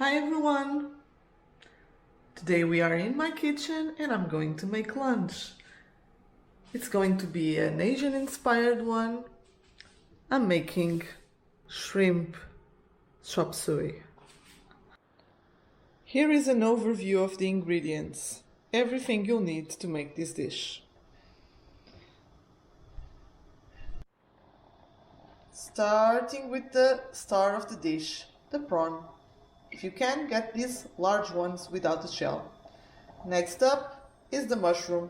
Hi everyone! Today we are in my kitchen and I'm going to make lunch. It's going to be an Asian inspired one. I'm making shrimp chop suey. Here is an overview of the ingredients. Everything you'll need to make this dish. Starting with the star of the dish, the prawn. If you can, get these large ones without the shell. Next up is the mushroom.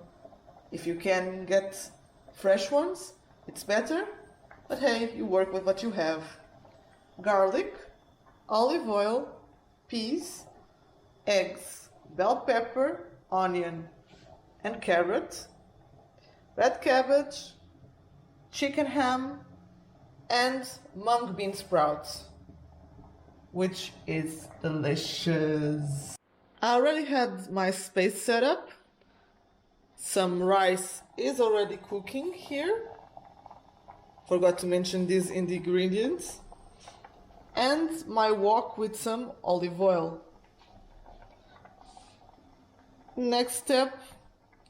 If you can get fresh ones, it's better, but hey, you work with what you have. Garlic, olive oil, peas, eggs, bell pepper, onion, and carrot, red cabbage, chicken ham, and mung bean sprouts, which is delicious. I already had my space set up. Some rice is already cooking here. Forgot to mention this in the ingredients. And my wok with some olive oil. Next step,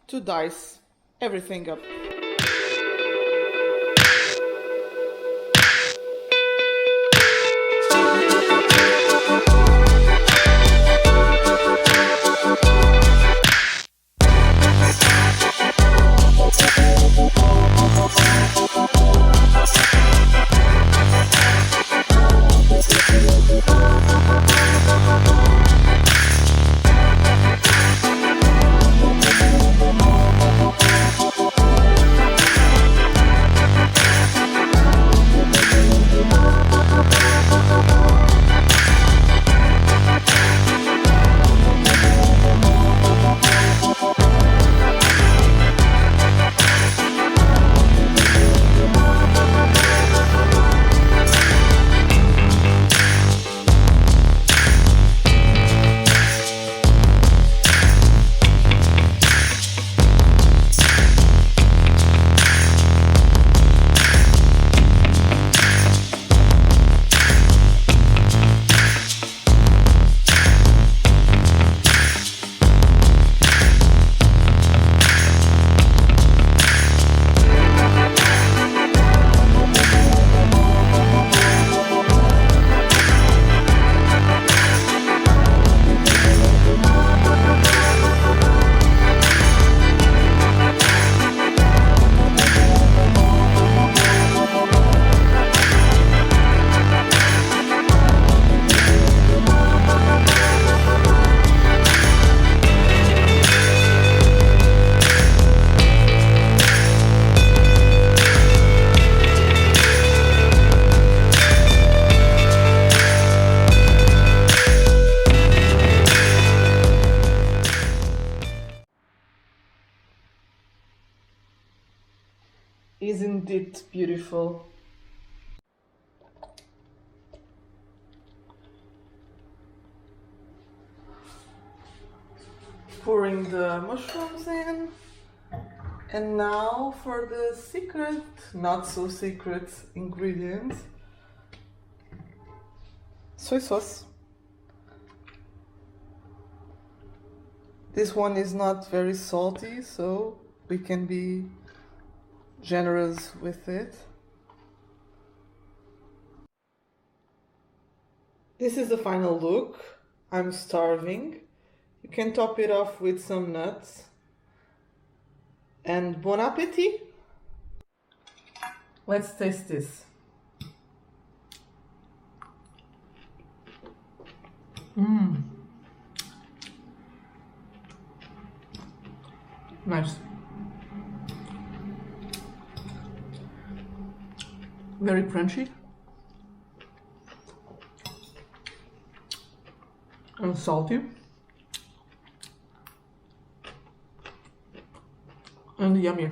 to dice everything up. Isn't it beautiful? Pouring the mushrooms in. And now for the secret, not so secret ingredient. Soy sauce. This one is not very salty, so we can be generous with it. This is the final look. I'm starving. You can top it off with some nuts. And bon appetit! Let's taste this. Nice. Very crunchy and salty and yummy.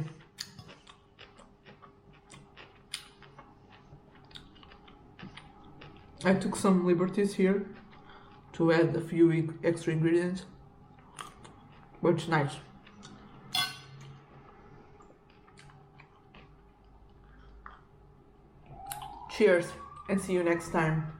I took some liberties here to add a few extra ingredients, but it's nice. Cheers and see you next time.